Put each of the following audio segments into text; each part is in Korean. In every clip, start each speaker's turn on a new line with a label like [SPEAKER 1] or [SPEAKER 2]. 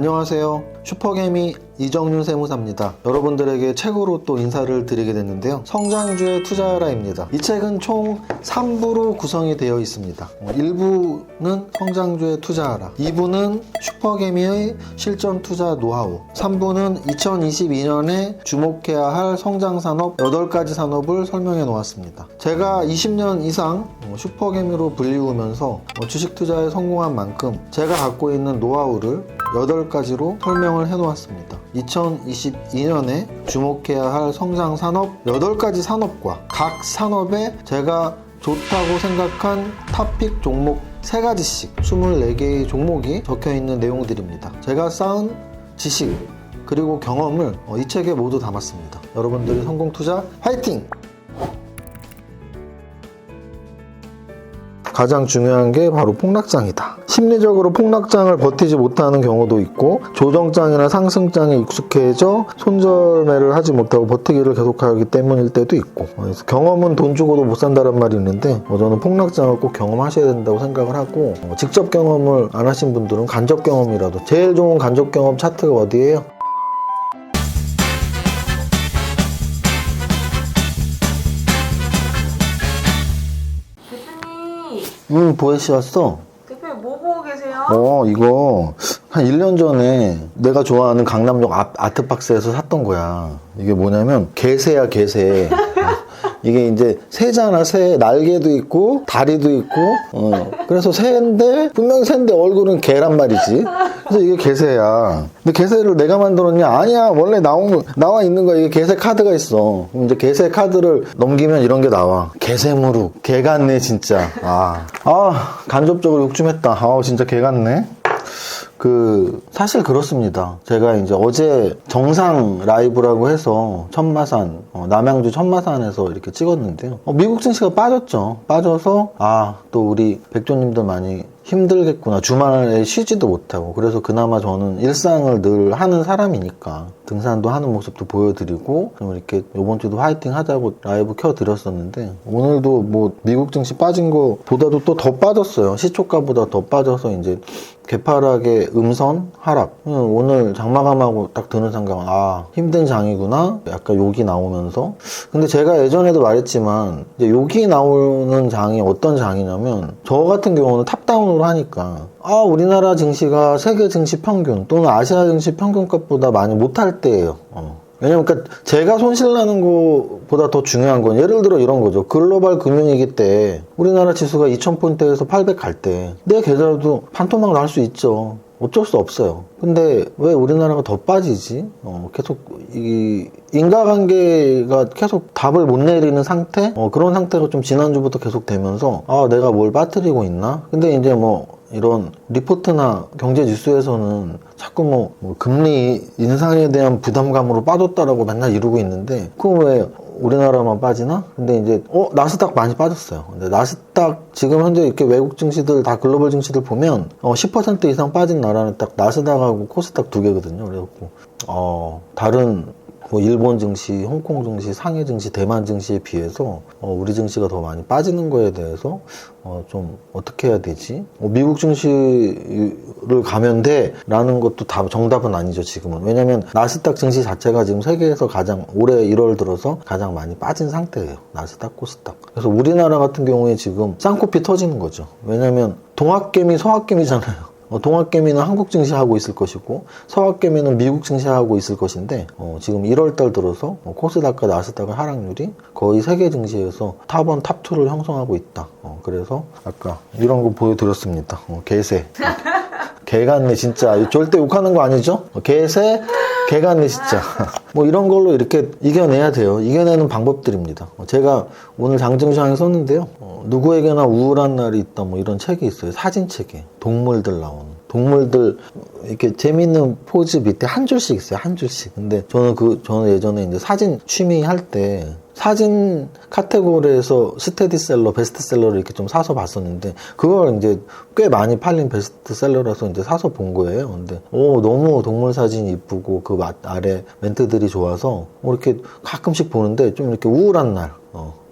[SPEAKER 1] 안녕하세요. 슈퍼개미 이정윤 세무사입니다. 여러분들에게 책으로 또 인사를 드리게 됐는데요. 성장주에 투자하라입니다. 이 책은 총 3부로 구성이 되어 있습니다. 1부는 성장주에 투자하라, 2부는 슈퍼개미의 실전 투자 노하우, 3부는 2022년에 주목해야 할 성장산업 8가지 산업을 설명해 놓았습니다. 제가 20년 이상 슈퍼개미로 불리우면서 주식 투자에 성공한 만큼 제가 갖고 있는 노하우를 8가지로 설명을 해 놓았습니다. 2022년에 주목해야 할 성장 산업 8가지 산업과 각 산업에 제가 좋다고 생각한 탑픽 종목 3가지씩 24개의 종목이 적혀 있는 내용들입니다. 제가 쌓은 지식 그리고 경험을 이 책에 모두 담았습니다. 여러분들의 성공 투자 화이팅! 가장 중요한 게 바로 폭락장이다. 심리적으로 폭락장을 버티지 못하는 경우도 있고, 조정장이나 상승장에 익숙해져 손절매를 하지 못하고 버티기를 계속하기 때문일 때도 있고, 그래서 경험은 돈 주고도 못 산다는 말이 있는데, 저는 폭락장을 꼭 경험하셔야 된다고 생각을 하고, 직접 경험을 안 하신 분들은 간접 경험이라도, 제일 좋은 간접 경험 차트가 어디예요? 보혜씨 왔어?
[SPEAKER 2] 대표님 뭐 보고 계세요?
[SPEAKER 1] 이거 한 1년 전에 내가 좋아하는 강남역 아트박스에서 샀던 거야. 이게 뭐냐면 개새야, 개새. 이게 이제 새잖아, 새. 날개도 있고 다리도 있고 그래서 새인데, 분명히 새인데 얼굴은 개란 말이지. 그래서 이게 개새야. 근데 개새를 내가 만들었냐? 아니야, 원래 나와 있는 거야. 이게 개새 카드가 있어. 그럼 이제 개새 카드를 넘기면 이런 게 나와. 개새무릎. 개 같네 진짜. 간접적으로 욕 좀 했다. 진짜 개 같네. 사실 그렇습니다. 제가 이제 어제 정상 라이브라고 해서 천마산, 남양주 천마산에서 이렇게 찍었는데요. 미국 증시가 빠졌죠. 빠져서, 또 우리 백조님들 많이 힘들겠구나. 주말에 쉬지도 못하고. 그래서 그나마 저는 일상을 늘 하는 사람이니까 등산도 하는 모습도 보여드리고, 좀 이렇게 이번 주도 화이팅 하자고 라이브 켜드렸었는데, 오늘도 뭐 미국 증시 빠진 거보다도 또 더 빠졌어요. 시초가보다 더 빠져서 이제 개파락의 음선 하락. 오늘 장마감하고 딱 드는 생각은 힘든 장이구나, 약간 욕이 나오면서. 근데 제가 예전에도 말했지만, 이제 욕이 나오는 장이 어떤 장이냐면, 저 같은 경우는 탑다운으로 하니까 우리나라 증시가 세계 증시 평균 또는 아시아 증시 평균값보다 많이 못할 때예요. 왜냐면 제가 손실나는 것보다 더 중요한 건, 예를 들어 이런 거죠. 글로벌 금융위기 때 우리나라 지수가 2000포인트에서 800 갈 때 내 계좌도 반토막 날 수 있죠. 어쩔 수 없어요. 근데 왜 우리나라가 더 빠지지? 계속 이 인과관계가 계속 답을 못 내리는 상태? 그런 상태가 좀 지난주부터 계속 되면서 내가 뭘 빠뜨리고 있나? 근데 이제 이런 리포트나 경제 뉴스에서는 자꾸 금리 인상에 대한 부담감으로 빠졌다라고 맨날 이러고 있는데, 그거 왜 우리나라만 빠지나? 근데 이제 나스닥 많이 빠졌어요. 근데 나스닥 지금 현재 이렇게 외국 증시들 다 글로벌 증시들 보면 10% 이상 빠진 나라는 딱 나스닥하고 코스닥 2개거든요. 그래갖고 다른 일본 증시, 홍콩 증시, 상해 증시, 대만 증시에 비해서 우리 증시가 더 많이 빠지는 거에 대해서 좀 어떻게 해야 되지? 미국 증시를 가면 돼 라는 것도 다 정답은 아니죠, 지금은. 왜냐면 나스닥 증시 자체가 지금 세계에서 가장 올해 1월 들어서 가장 많이 빠진 상태예요. 나스닥, 코스닥. 그래서 우리나라 같은 경우에 지금 쌍코피 터지는 거죠. 왜냐면 동학개미, 서학개미잖아요. 동학개미는 한국 증시하고 있을 것이고, 서학개미는 미국 증시하고 있을 것인데, 지금 1월달 들어서 코스닥과 나스닥의 하락률이 거의 세계 증시에서 탑1, 탑2를 형성하고 있다. 그래서 아까 이런 거 보여드렸습니다. 개새. 개 같네 진짜. 절대 욕하는 거 아니죠? 개새, 개 같네 진짜. 이런 걸로 이렇게 이겨내야 돼요. 이겨내는 방법들입니다. 제가 오늘 장증시장에 썼는데요. 누구에게나 우울한 날이 있다, 이런 책이 있어요. 사진책에 동물들 나오는, 동물들 이렇게 재밌는 포즈 밑에 한 줄씩 있어요. 한 줄씩. 근데 저는 예전에 이제 사진 취미 할 때 사진 카테고리에서 스테디셀러, 베스트셀러를 이렇게 좀 사서 봤었는데, 그걸 이제 꽤 많이 팔린 베스트셀러라서 이제 사서 본 거예요. 근데 너무 동물 사진이 이쁘고 그 아래 멘트들이 좋아서 이렇게 가끔씩 보는데, 좀 이렇게 우울한 날,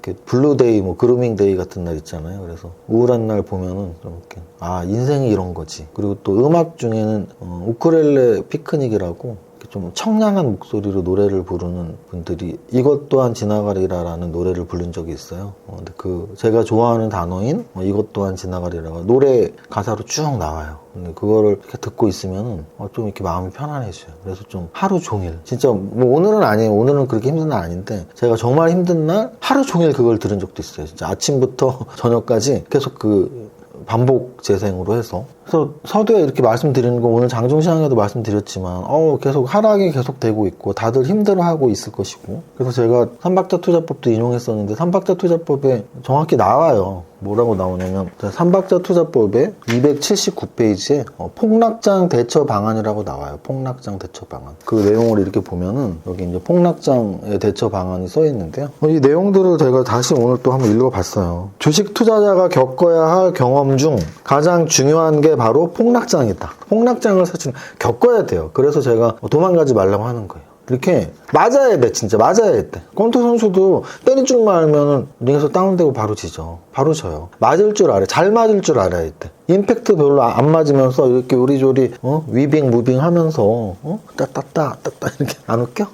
[SPEAKER 1] 이렇게 블루데이, 뭐 그루밍데이 같은 날 있잖아요. 그래서 우울한 날 보면은 좀 이렇게 아, 인생이 이런 거지. 그리고 또 음악 중에는 우쿨렐레 피크닉이라고 좀 청량한 목소리로 노래를 부르는 분들이 이것 또한 지나가리라라는 노래를 부른 적이 있어요. 근데 그 제가 좋아하는 단어인 이것 또한 지나가리라가 노래 가사로 쭉 나와요. 근데 그거를 이렇게 듣고 있으면은 좀 이렇게 마음이 편안해져요. 그래서 좀 하루 종일 진짜 뭐 오늘은 아니에요. 오늘은 그렇게 힘든 날 아닌데 제가 정말 힘든 날 하루 종일 그걸 들은 적도 있어요. 진짜 아침부터 저녁까지 계속 그 반복 재생으로 해서. 그래서 서두에 이렇게 말씀드리는 거 오늘 장중시장에도 말씀드렸지만 계속 하락이 계속 되고 있고 다들 힘들어하고 있을 것이고, 그래서 제가 삼박자 투자법도 인용했었는데 삼박자 투자법에 정확히 나와요. 뭐라고 나오냐면 삼박자 투자법의 279페이지에 폭락장 대처 방안이라고 나와요. 폭락장 대처 방안. 그 내용을 이렇게 보면은 여기 이제 폭락장의 대처 방안이 써 있는데요. 이 내용들을 제가 다시 오늘 또 한번 읽어봤어요. 주식 투자자가 겪어야 할 경험 중 가장 중요한 게 바로 폭락장이다. 폭락장을 사실 겪어야 돼요. 그래서 제가 도망가지 말라고 하는 거예요. 이렇게 맞아야 돼. 진짜 맞아야 돼. 권투 선수도 때릴 줄만 알면은 링에서 다운되고 바로 지죠. 바로 져요. 맞을 줄 알아요. 잘 맞을 줄 알아야 돼. 임팩트 별로 안 맞으면서 이렇게 요리조리 위빙 무빙 하면서 따따따 이렇게 안 웃겨?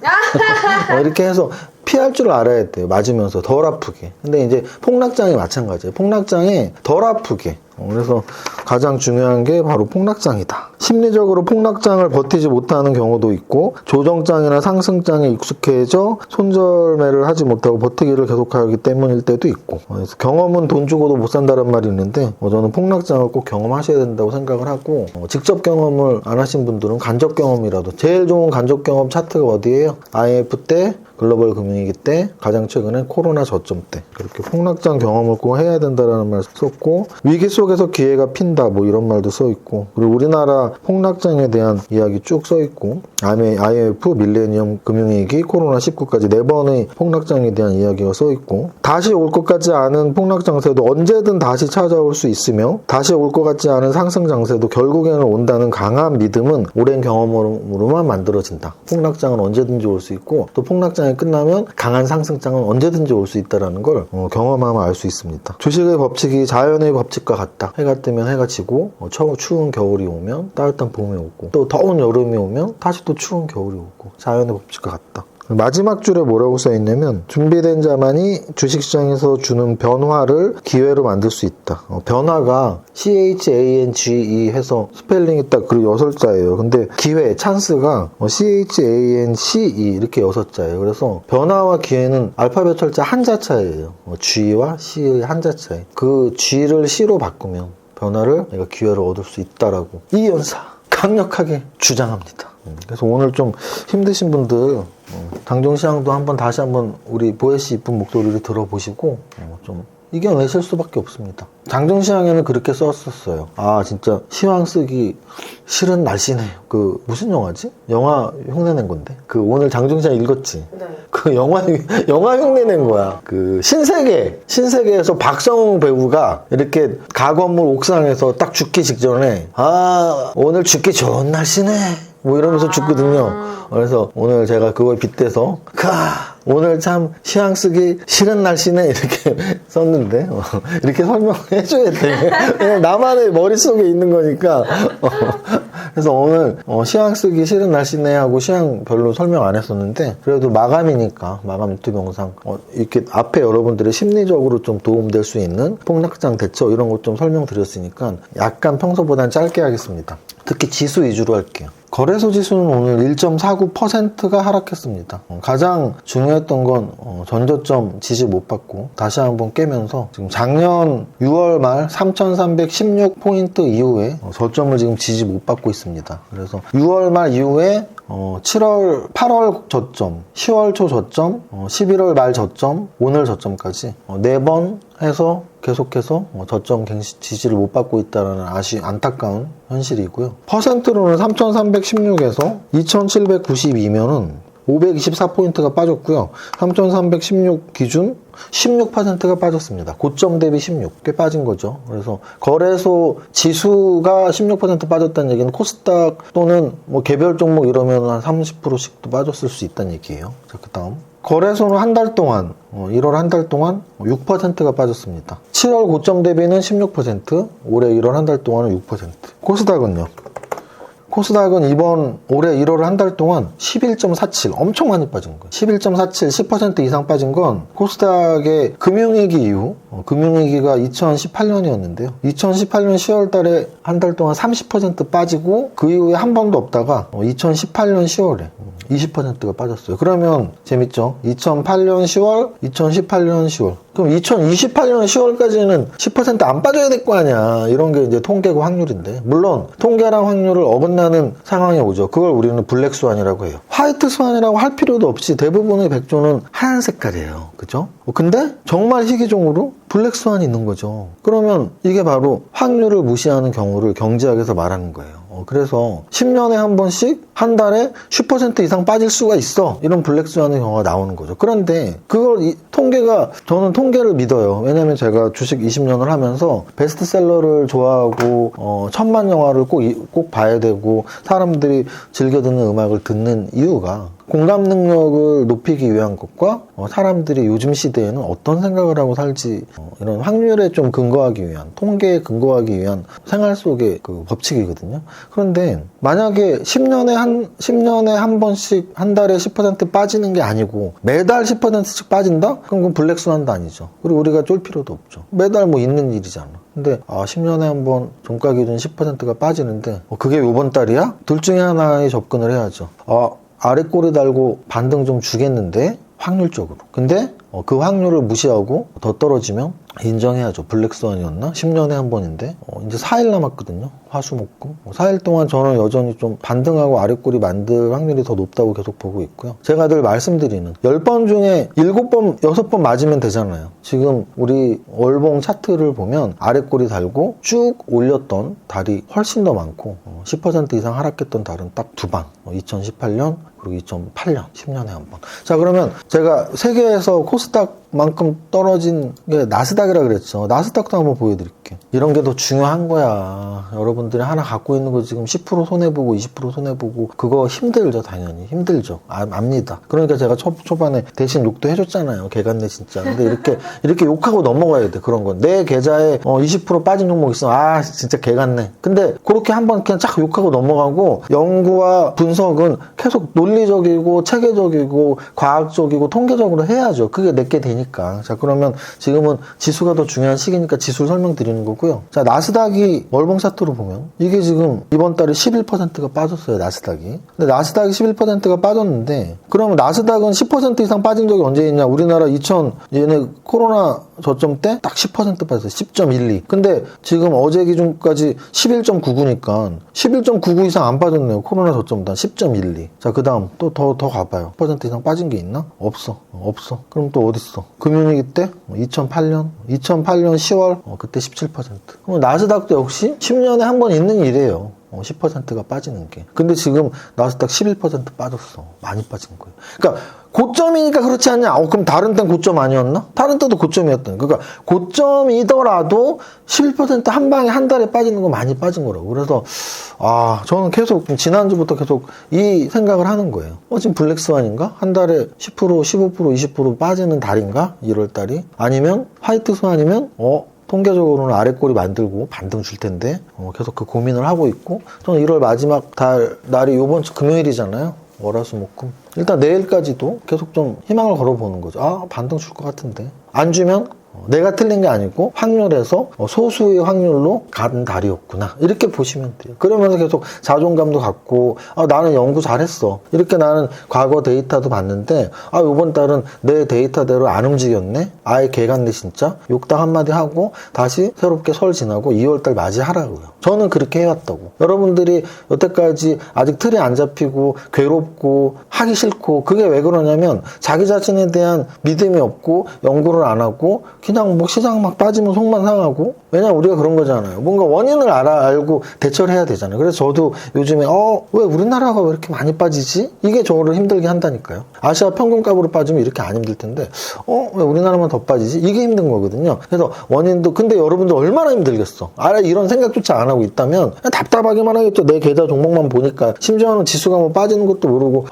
[SPEAKER 1] 이렇게 해서 피할 줄 알아야 돼요. 맞으면서 덜 아프게. 근데 이제 폭락장이 마찬가지예요. 폭락장에 덜 아프게. 그래서 가장 중요한 게 바로 폭락장이다. 심리적으로 폭락장을 버티지 못하는 경우도 있고 조정장이나 상승장에 익숙해져 손절매를 하지 못하고 버티기를 계속하기 때문일 때도 있고, 그래서 경험은 돈 주고도 못 산다는 말이 있는데 저는 폭락장을 꼭 경험하셔야 된다고 생각을 하고, 직접 경험을 안 하신 분들은 간접 경험이라도, 제일 좋은 간접 경험 차트가 어디예요? IMF 때, 글로벌 금융위기 때, 가장 최근에 코로나 저점 때, 그렇게 폭락장 경험을 꼭 해야 된다라는 말 썼고, 위기 속에서 기회가 핀다 뭐 이런 말도 써 있고, 그리고 우리나라 폭락장에 대한 이야기 쭉 써 있고, IMF, 밀레니엄 금융위기, 코로나19까지 4번의 폭락장에 대한 이야기가 써 있고, 다시 올 것 같지 않은 폭락장세도 언제든 다시 찾아올 수 있으며, 다시 올 것 같지 않은 상승장세도 결국에는 온다는 강한 믿음은 오랜 경험으로만 만들어진다. 폭락장은 언제든지 올 수 있고, 또 폭락장이 끝나면 강한 상승장은 언제든지 올 수 있다는 걸 경험하면 알 수 있습니다. 주식의 법칙이 자연의 법칙과 같다. 해가 뜨면 해가 지고, 추운 겨울이 오면 따뜻한 봄이 오고, 또 더운 여름이 오면 다시 또 추운 겨울이 오고, 자연의 법칙과 같다. 마지막 줄에 뭐라고 써있냐면 준비된 자만이 주식시장에서 주는 변화를 기회로 만들 수 있다. 변화가 CHANGE 해서 스펠링이 딱 그리고 6자예요. 근데 기회, 찬스가 CHANCE 이렇게 6자예요. 그래서 변화와 기회는 알파벳 철자 한자 차이예요. G와 C의 한자 차이. 그 G를 C로 바꾸면 변화를 내가 기회를 얻을 수 있다라고 이연사 강력하게 주장합니다. 그래서 오늘 좀 힘드신 분들 장중시장도 다시 한번 우리 보혜씨 이쁜 목소리를 들어보시고 좀 이겨내실 수밖에 없습니다. 장중시장에는 그렇게 썼었어요. 아 진짜 시황 쓰기 싫은 날씨네요. 그 무슨 영화지? 영화 흉내낸 건데. 그 오늘 장중시장 읽었지?
[SPEAKER 2] 네.
[SPEAKER 1] 그 영화 흉내낸 거야. 그 신세계에서 박성웅 배우가 이렇게 가건물 옥상에서 딱 죽기 직전에 아 오늘 죽기 좋은 날씨네 뭐 이러면서 죽거든요. 그래서 오늘 제가 그걸 빗대서 오늘 참 시황 쓰기 싫은 날씨네 이렇게 썼는데 이렇게 설명해줘야 돼. 그냥 나만의 머릿속에 있는 거니까. 그래서 오늘 시황 쓰기 싫은 날씨네 하고 시황 별로 설명 안 했었는데 그래도 마감이니까 마감 유튜브 영상 이렇게 앞에 여러분들의 심리적으로 좀 도움될 수 있는 폭락장 대처 이런 것 좀 설명드렸으니까 약간 평소보다는 짧게 하겠습니다. 특히 지수 위주로 할게요. 거래소 지수는 오늘 1.49%가 하락했습니다. 가장 중요했던 건 전저점 지지 못 받고 다시 한번 깨면서 지금 작년 6월 말 3,316포인트 이후에 저점을 지금 지지 못 받고 있습니다. 그래서 6월 말 이후에 8월 저점, 10월 초 저점, 11월 말 저점, 오늘 저점까지 4번 해서 계속해서 저점 갱신 지지를 못 받고 있다는 안타까운 현실이고요. 퍼센트로는 3,316에서 2,792면은 524포인트가 빠졌고요. 3,316 기준 16%가 빠졌습니다. 고점 대비 16, 꽤 빠진 거죠. 그래서 거래소 지수가 16% 빠졌다는 얘기는 코스닥 또는 뭐 개별 종목 이러면 한 30%씩도 빠졌을 수 있다는 얘기예요. 자, 그 다음 거래소는 한 달 동안 1월 한 달 동안 6%가 빠졌습니다. 7월 고점 대비는 16%, 올해 1월 한 달 동안은 6%. 코스닥은요? 코스닥은 올해 1월 한 달 동안 11.47 엄청 많이 빠진 거예요. 11.47 10% 이상 빠진 건 코스닥의 금융위기 이후 금융위기가 2018년이었는데요. 2018년 10월 달에 한 달 동안 30% 빠지고 그 이후에 한 번도 없다가 2018년 10월에 20%가 빠졌어요. 그러면 재밌죠? 2008년 10월, 2018년 10월. 그럼 2028년 10월까지는 10% 안 빠져야 될 거 아니야. 이런 게 이제 통계고 확률인데. 물론 통계랑 확률을 어긋나는 상황이 오죠. 그걸 우리는 블랙스완이라고 해요. 화이트 스완이라고 할 필요도 없이 대부분의 백조는 하얀 색깔이에요. 그죠? 근데 정말 희귀종으로 블랙스완이 있는 거죠. 그러면 이게 바로 확률을 무시하는 경우를 경제학에서 말하는 거예요. 그래서 10년에 한 번씩 한 달에 10% 이상 빠질 수가 있어. 이런 블랙스완의 경우가 나오는 거죠. 그런데 그걸 저는 통계를 믿어요. 왜냐면 제가 주식 20년을 하면서 베스트셀러를 좋아하고 1000만 영화를 꼭 봐야 되고 사람들이 즐겨 듣는 음악을 듣는 이유가 공감 능력을 높이기 위한 것과 사람들이 요즘 시대에는 어떤 생각을 하고 살지 이런 확률에 좀 근거하기 위한 통계에 근거하기 위한 생활 속의 그 법칙이거든요. 그런데 만약에 10년에 한 번씩 한 달에 10% 빠지는 게 아니고 매달 10%씩 빠진다? 그럼 그건 블랙스완도 아니죠. 그리고 우리가 쫄 필요도 없죠. 매달 뭐 있는 일이잖아. 근데 10년에 한 번 종가 기준 10%가 빠지는데 그게 요번 달이야? 둘 중에 하나에 접근을 해야죠. 아래 꼬리 달고 반등 좀 주겠는데 확률적으로. 근데 그 확률을 무시하고 더 떨어지면 인정해야죠. 블랙스완이었나? 10년에 한 번인데 이제 4일 남았거든요. 화수목금 4일 동안 저는 여전히 좀 반등하고 아래 꼬리 만들 확률이 더 높다고 계속 보고 있고요. 제가 늘 말씀드리는 10번 중에 7번, 6번 맞으면 되잖아요. 지금 우리 월봉 차트를 보면 아래 꼬리 달고 쭉 올렸던 달이 훨씬 더 많고 10% 이상 하락했던 달은 딱 2번 2018년 그리고 2008년 10년에 한 번. 자, 그러면 제가 세계에서 코스닥만큼 떨어진 게 나스닥이라 그랬죠. 나스닥도 한번 보여드릴게요. 이런 게 더 중요한 거야. 여러분들이 하나 갖고 있는 거 지금 10% 손해보고 20% 손해보고 그거 힘들죠. 당연히 힘들죠. 압니다. 그러니까 제가 초반에 대신 욕도 해줬잖아요. 개같네 진짜. 근데 이렇게 욕하고 넘어가야 돼. 그런 건 내 계좌에 20% 빠진 종목 있으면 진짜 개같네. 근데 그렇게 한번 그냥 쫙 욕하고 넘어가고 연구와 분석은 계속 논리적이고 체계적이고 과학적이고 통계적으로 해야죠. 그게 내게 되니까. 자, 그러면 지금은 지수가 더 중요한 시기니까 지수를 설명드리는 거고요. 자, 나스닥이 월봉 차트로 보면 이게 지금 이번 달에 11%가 빠졌어요. 나스닥이. 근데 나스닥이 11%가 빠졌는데 그러면 나스닥은 10% 이상 빠진 적이 언제 있냐? 우리나라 얘네 코로나 저점 때 딱 10% 빠졌어요. 10.12. 근데 지금 어제 기준까지 11.99니까 11.99 이상 안 빠졌네요. 코로나 저점단 10.12. 자, 그 다음 또 더 가봐요. 10% 이상 빠진 게 있나? 없어. 그럼 또 어딨어? 금융위기 때 2008년 10월 그때 17%. 그럼 나스닥도 역시 10년에 한 번 있는 일이에요. 10%가 빠지는 게. 근데 지금 나스닥 11% 빠졌어. 많이 빠진 거예요. 그러니까 고점이니까 그렇지 않냐? 그럼 다른 때는 고점 아니었나? 다른 때도 고점이었던. 그러니까 고점이더라도 11% 한 방에 한 달에 빠지는 거 많이 빠진 거라고. 그래서 저는 계속 지난주부터 계속 이 생각을 하는 거예요. 지금 블랙스완인가? 한 달에 10%, 15%, 20% 빠지는 달인가? 1월 달이? 아니면 화이트 스완이면 통계적으로는 아래 꼬리 만들고 반등 줄 텐데 계속 그 고민을 하고 있고 저는 1월 마지막 날이 요번 주 금요일이잖아요. 월화수목금. 일단 내일까지도 계속 좀 희망을 걸어보는 거죠. 반등 줄 것 같은데. 안 주면 내가 틀린 게 아니고 확률에서 소수의 확률로 간 달이었구나. 이렇게 보시면 돼요. 그러면서 계속 자존감도 갖고 나는 연구 잘했어. 이렇게 나는 과거 데이터도 봤는데 이번 달은 내 데이터대로 안 움직였네. 아예 개같네 진짜. 욕당 한마디 하고 다시 새롭게 설 지나고 2월달 맞이하라고요. 저는 그렇게 해왔다고. 여러분들이 여태까지 아직 틀이 안 잡히고 괴롭고 하기 싫고 그게 왜 그러냐면 자기 자신에 대한 믿음이 없고 연구를 안 하고 그냥 뭐 시장 막 빠지면 속만 상하고. 왜냐면 우리가 그런 거잖아요. 뭔가 원인을 알고 대처를 해야 되잖아요. 그래서 저도 요즘에 왜 우리나라가 왜 이렇게 많이 빠지지? 이게 저를 힘들게 한다니까요. 아시아 평균값으로 빠지면 이렇게 안 힘들 텐데 왜 우리나라만 더 빠지지? 이게 힘든 거거든요. 그래서 원인도 근데 여러분들 얼마나 힘들겠어. 이런 생각조차 안 하고 있다면 그냥 답답하기만 하겠죠. 내 계좌 종목만 보니까. 심지어는 지수가 뭐 빠지는 것도 모르고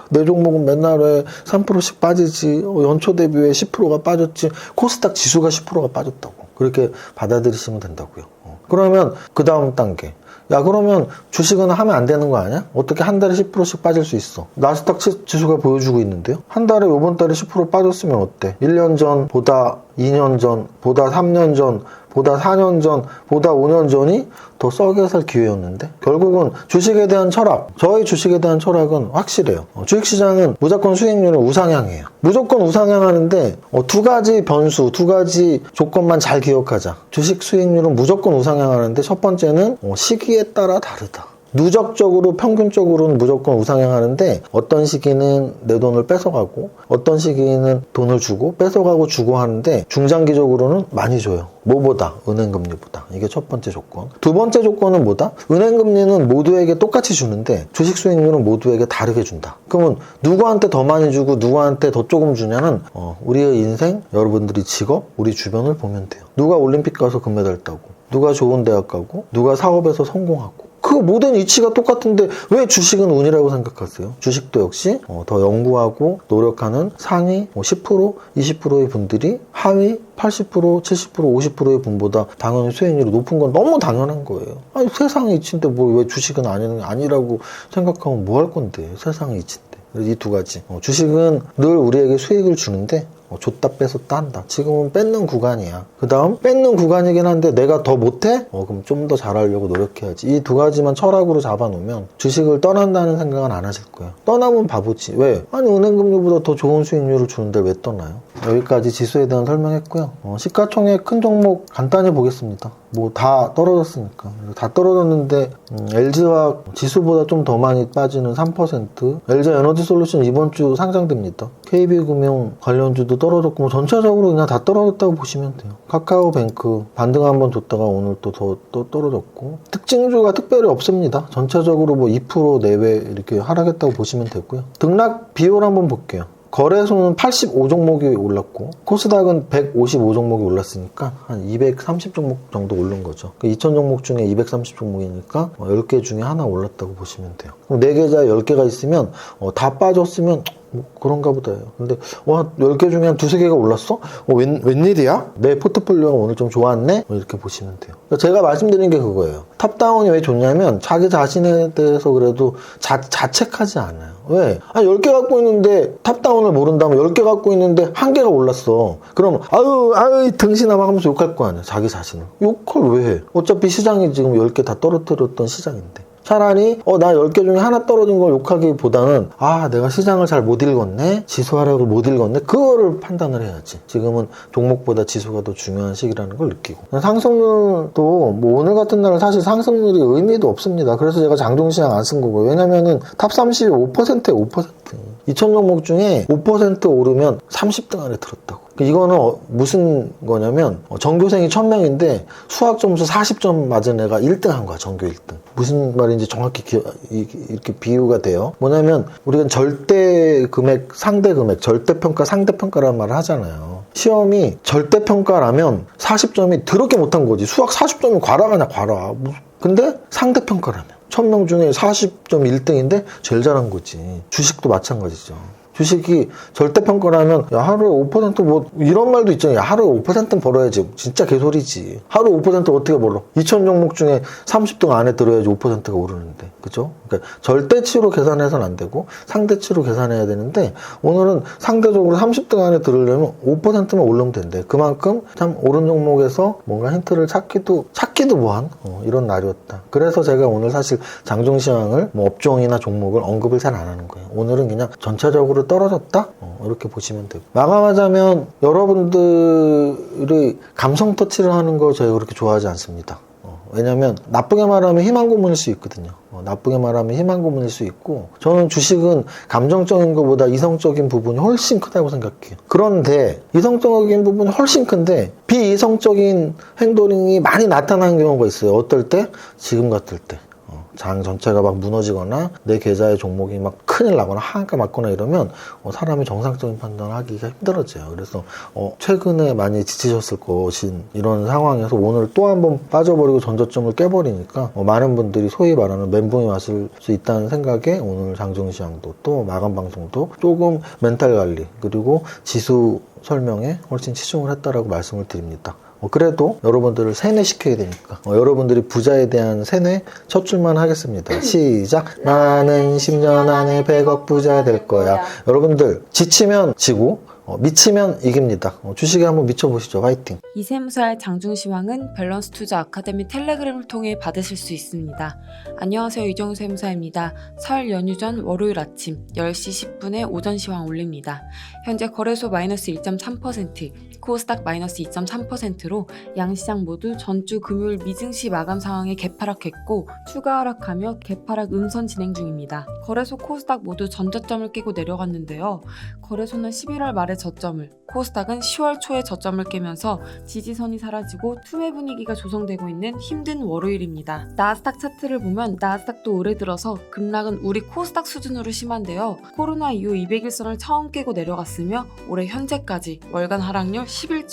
[SPEAKER 1] 내 종목은 맨날 왜 3%씩 빠지지, 연초 대비 왜 10%가 빠졌지, 코스닥 지수가 10%가 빠졌다고. 그렇게 받아들이시면 된다고요. 그러면 그 다음 단계. 야, 그러면 주식은 하면 안 되는 거 아니야? 어떻게 한 달에 10%씩 빠질 수 있어? 나스닥 지수가 보여주고 있는데요? 한 달에 이번 달에 10% 빠졌으면 어때? 1년 전, 보다 2년 전, 보다 3년 전, 보다 4년 전, 보다 5년 전이 더 썩여 살 기회였는데? 결국은 주식에 대한 철학, 저희 주식에 대한 철학은 확실해요. 주식시장은 무조건 수익률은 우상향이에요. 무조건 우상향하는데 두 가지 변수, 두 가지 조건만 잘 기억하자. 주식 수익률은 무조건 우상향하는데 첫 번째는 시기에 따라 다르다. 누적적으로 평균적으로는 무조건 우상향하는데 어떤 시기는 내 돈을 뺏어가고 어떤 시기는 돈을 주고 뺏어가고 주고 하는데 중장기적으로는 많이 줘요. 뭐보다? 은행금리보다. 이게 첫 번째 조건. 두 번째 조건은 뭐다? 은행금리는 모두에게 똑같이 주는데 주식 수익률은 모두에게 다르게 준다. 그러면 누구한테 더 많이 주고 누구한테 더 조금 주냐는 우리의 인생, 여러분들이 직업, 우리 주변을 보면 돼요. 누가 올림픽 가서 금메달 따고 누가 좋은 대학 가고 누가 사업에서 성공하고 그 모든 이치가 똑같은데 왜 주식은 운이라고 생각하세요? 주식도 역시 더 연구하고 노력하는 상위 10%, 20%의 분들이 하위 80%, 70%, 50%의 분보다 당연히 수익률이 높은 건 너무 당연한 거예요. 아니 세상의 이치인데 뭘 왜 주식은 아니라고 생각하면 뭐 할 건데, 세상의 이치인데. 이 두 가지. 주식은 늘 우리에게 수익을 주는데 줬다 뺏었다 한다. 지금은 뺏는 구간이야. 그 다음 뺏는 구간이긴 한데 내가 더 못해? 그럼 좀 더 잘하려고 노력해야지. 이 두 가지만 철학으로 잡아놓으면 주식을 떠난다는 생각은 안 하실 거예요. 떠나면 바보지. 왜? 아니 은행금리보다 더 좋은 수익률을 주는데 왜 떠나요? 여기까지 지수에 대한 설명했고요. 시가총액 큰 종목 간단히 보겠습니다. 뭐 다 떨어졌으니까. 다 떨어졌는데 LG화학 지수보다 좀 더 많이 빠지는 3%, LG에너지솔루션 이번 주 상장됩니다. KB금융 관련주도 떨어졌고 뭐 전체적으로 그냥 다 떨어졌다고 보시면 돼요. 카카오뱅크 반등 한번 줬다가 오늘 또 떨어졌고 특징주가 특별히 없습니다. 전체적으로 뭐 2% 내외 이렇게 하락했다고 보시면 되고요. 등락 비율 한번 볼게요. 거래소는 85종목이 올랐고 코스닥은 155종목이 올랐으니까 한 230종목 정도 오른 거죠. 2000종목 중에 230종목이니까 10개 중에 하나 올랐다고 보시면 돼요. 그럼 4계좌에 10개가 있으면 다 빠졌으면 뭐 그런가 보다요. 근데 10개 중에 한 2-3개가 올랐어? 웬일이야? 내 포트폴리오가 오늘 좀 좋았네? 이렇게 보시면 돼요. 제가 말씀드린 게 그거예요. 탑다운이 왜 좋냐면 자기 자신에 대해서 그래도 자책하지 않아요. 왜? 10개 갖고 있는데 탑다운을 모른다면 10개 갖고 있는데 1개가 올랐어. 그럼 아유 등신아 막 하면서 욕할 거 아니야. 자기 자신을. 욕을 왜 해? 어차피 시장이 지금 10개 다 떨어뜨렸던 시장인데. 차라리 나 10개 중에 하나 떨어진 걸 욕하기보다는 내가 시장을 잘 못 읽었네, 지수 하락을 못 읽었네, 그거를 판단을 해야지. 지금은 종목보다 지수가 더 중요한 시기라는 걸 느끼고. 상승률도 뭐 오늘 같은 날은 사실 상승률이 의미도 없습니다. 그래서 제가 장중시장 안 쓴 거고요. 왜냐면은 탑 30이 5%에 5%. 2000종목 중에 5% 오르면 30등 안에 들었다고. 이거는 무슨 거냐면 전교생이 1000명인데 수학 점수 40점 맞은 애가 1등 한 거야. 전교 1등. 무슨 말인지 정확히 이렇게 비유가 돼요. 뭐냐면 우리가 절대 금액, 상대 금액, 절대평가, 상대평가라는 말을 하잖아요. 시험이 절대평가라면 40점이 더럽게 못한 거지. 수학 40점이 과라가냐 과라. 근데 상대평가라면 1000명 중에 40점 1등인데 제일 잘한 거지. 주식도 마찬가지죠. 주식이 절대평가라면 하루에 5% 뭐 이런 말도 있잖아요. 하루에 5%는 벌어야지. 진짜 개소리지. 하루에 5% 어떻게 벌어? 2000종목 중에 30등 안에 들어야지 5%가 오르는데. 그죠? 그러니까 절대치로 계산해서는 안 되고 상대치로 계산해야 되는데 오늘은 상대적으로 30등 안에 들으려면 5%만 오르면 된대. 그만큼 참 오른 종목에서 뭔가 힌트를 찾기도 뭐한 이런 날이었다. 그래서 제가 오늘 사실 장중시황을 뭐 업종이나 종목을 언급을 잘 안 하는 거예요. 오늘은 그냥 전체적으로 떨어졌다? 이렇게 보시면 되고. 마감하자면 여러분들이 감성 터치를 하는 거 제가 그렇게 좋아하지 않습니다. 왜냐면 나쁘게 말하면 희망 고문일 수 있거든요. 나쁘게 말하면 희망 고문일 수 있고 저는 주식은 감정적인 것보다 이성적인 부분이 훨씬 크다고 생각해요. 그런데 이성적인 부분이 훨씬 큰데 비이성적인 행동이 많이 나타나는 경우가 있어요. 어떨 때? 지금 같을 때. 장 전체가 막 무너지거나 내 계좌의 종목이 막 큰일 나거나 하한가 맞거나 이러면 사람이 정상적인 판단을 하기가 힘들어져요. 그래서 최근에 많이 지치셨을 것인 이런 상황에서 오늘 또 한 번 빠져버리고 전저점을 깨버리니까 많은 분들이 소위 말하는 멘붕이 왔을 수 있다는 생각에 오늘 장중시장도 또 마감 방송도 조금 멘탈 관리 그리고 지수 설명에 훨씬 치중을 했다라고 말씀을 드립니다. 그래도 여러분들을 세뇌시켜야 되니까 여러분들이 부자에 대한 세뇌 첫 줄만 하겠습니다. 시작. 나는 10년 안에 100억 부자 될 거야. 여러분들 지치면 지고 미치면 이깁니다. 주식에 한번 미쳐보시죠. 화이팅.
[SPEAKER 3] 이세무사의 장중시황은 밸런스 투자 아카데미 텔레그램을 통해 받으실 수 있습니다. 안녕하세요. 이정우 세무사입니다. 설 연휴 전 월요일 아침 10시 10분에 오전 시황 올립니다. 현재 거래소 마이너스 1.3%, 코스닥 마이너스 2.3%로 양시장 모두 전주 금요일 미증시 마감 상황에 개파락했고 추가 하락하며 개파락 음선 진행 중입니다. 거래소 코스닥 모두 전저점을 깨고 내려갔는데요. 거래소는 11월 말에 저점을, 코스닥은 10월 초에 저점을 깨면서 지지선이 사라지고 투매 분위기가 조성되고 있는 힘든 월요일입니다. 나스닥 차트를 보면 나스닥도 올해 들어서 급락은 우리 코스닥 수준으로 심한데요. 코로나 이후 200일선을 처음 깨고 내려갔으며 올해 현재까지 월간 하락률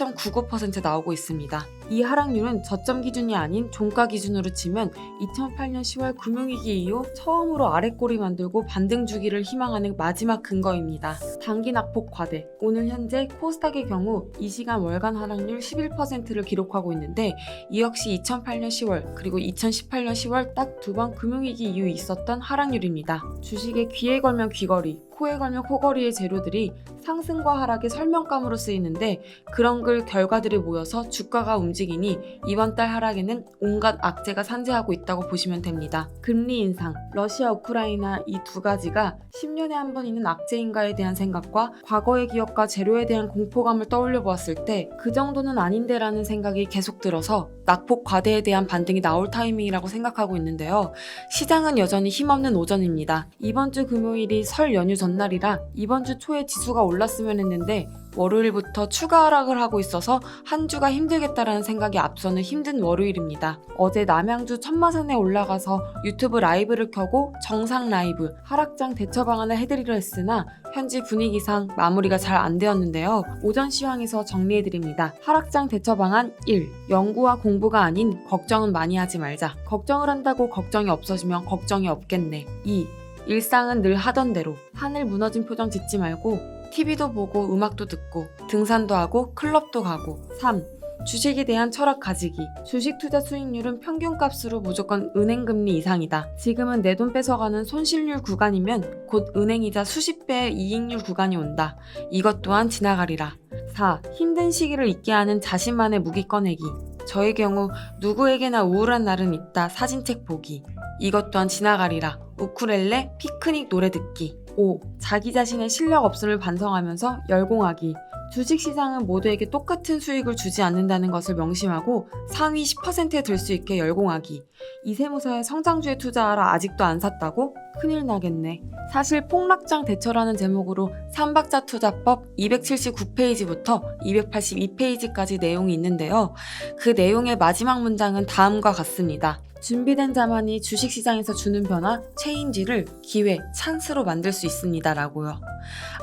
[SPEAKER 3] 11.99% 나오고 있습니다. 이 하락률은 저점 기준이 아닌 종가 기준으로 치면 2008년 10월 금융위기 이후 처음으로 아랫골이 만들고 반등 주기를 희망하는 마지막 근거입니다. 단기 낙폭 과대. 오늘 현재 코스닥의 경우 이 시간 월간 하락률 11%를 기록하고 있는데 이 역시 2008년 10월 그리고 2018년 10월 딱 두 번 금융위기 이후 있었던 하락률입니다. 주식의 귀에 걸면 귀걸이, 코에 걸면 코걸이의 재료들이 상승과 하락의 설명감으로 쓰이는데 그런 글 결과들이 모여서 주가가 움직이니 이번 달 하락에는 온갖 악재가 산재하고 있다고 보시면 됩니다. 금리 인상, 러시아, 우크라이나 이 두 가지가 10년에 한 번 있는 악재인가에 대한 생각과 과거의 기억과 재료에 대한 공포감을 떠올려 보았을 때 그 정도는 아닌데 라는 생각이 계속 들어서 낙폭 과대에 대한 반등이 나올 타이밍이라고 생각하고 있는데요. 시장은 여전히 힘없는 오전입니다. 이번 주 금요일이 설 연휴 전날이라 이번 주 초에 지수가 올랐으면 했는데 월요일부터 추가 하락을 하고 있어서 한 주가 힘들겠다라는 생각이 앞서는 힘든 월요일입니다. 어제 남양주 천마산에 올라가서 유튜브 라이브를 켜고 정상 라이브, 하락장 대처 방안을 해드리려 했으나 현지 분위기상 마무리가 잘 안 되었는데요. 오전 시황에서 정리해드립니다. 하락장 대처 방안 1. 연구와 공부가 아닌 걱정은 많이 하지 말자. 걱정을 한다고 걱정이 없어지면 걱정이 없겠네. 2. 일상은 늘 하던 대로. 하늘 무너진 표정 짓지 말고 TV도 보고 음악도 듣고 등산도 하고 클럽도 가고. 3. 주식에 대한 철학 가지기. 주식 투자 수익률은 평균값으로 무조건 은행금리 이상이다. 지금은 내 돈 뺏어가는 손실률 구간이면 곧 은행이자 수십 배의 이익률 구간이 온다. 이것 또한 지나가리라. 4. 힘든 시기를 잊게 하는 자신만의 무기 꺼내기. 저의 경우 누구에게나 우울한 날은 있다 사진책 보기. 이것 또한 지나가리라. 우쿨렐레 피크닉 노래 듣기. 5. 자기 자신의 실력 없음을 반성하면서 열공하기. 주식시장은 모두에게 똑같은 수익을 주지 않는다는 것을 명심하고 상위 10%에 들 수 있게 열공하기. 이세무사의 성장주에 투자하라 아직도 안 샀다고? 큰일 나겠네. 사실 폭락장 대처라는 제목으로 3박자 투자법 279페이지부터 282페이지까지 내용이 있는데요. 그 내용의 마지막 문장은 다음과 같습니다. 준비된 자만이 주식시장에서 주는 변화, 체인지를 기회, 찬스로 만들 수 있습니다. 라고요.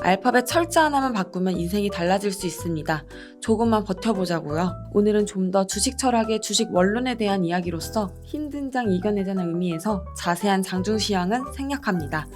[SPEAKER 3] 알파벳 철자 하나만 바꾸면 인생이 달라질 수 있습니다. 조금만 버텨보자고요. 오늘은 좀 더 주식 철학의 주식 원론에 대한 이야기로서 힘든 장 이겨내자는 의미에서 자세한 장중 시황은 생략합니다.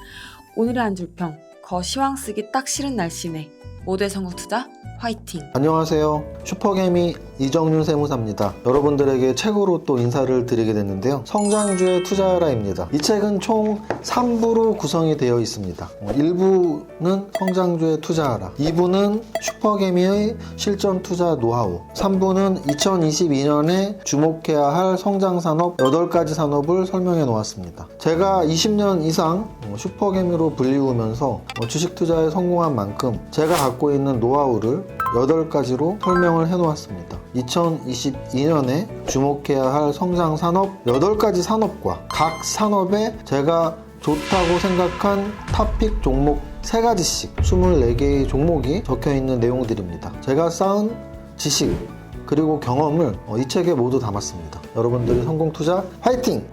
[SPEAKER 3] 오늘의 한 줄평, 거 시황 쓰기 딱 싫은 날씨네. 모두의 성공 투자 화이팅!
[SPEAKER 1] 안녕하세요. 슈퍼개미 이정윤 세무사입니다. 여러분들에게 책으로 또 인사를 드리게 됐는데요. 성장주에 투자하라입니다. 이 책은 총 3부로 구성이 되어 있습니다. 1부는 성장주에 투자하라, 2부는 슈퍼개미의 실전 투자 노하우, 3부는 2022년에 주목해야 할 성장산업 8가지 산업을 설명해 놓았습니다. 제가 20년 이상 슈퍼개미로 불리우면서 주식 투자에 성공한 만큼 제가 갖고 있는 노하우를 8가지로 설명을 해놓았습니다. 2022년에 주목해야 할 성장 산업 8가지 산업과 각 산업에 제가 좋다고 생각한 탑픽 종목 3가지씩 24개의 종목이 적혀있는 내용들입니다. 제가 쌓은 지식 그리고 경험을 이 책에 모두 담았습니다. 여러분들이 성공 투자 화이팅!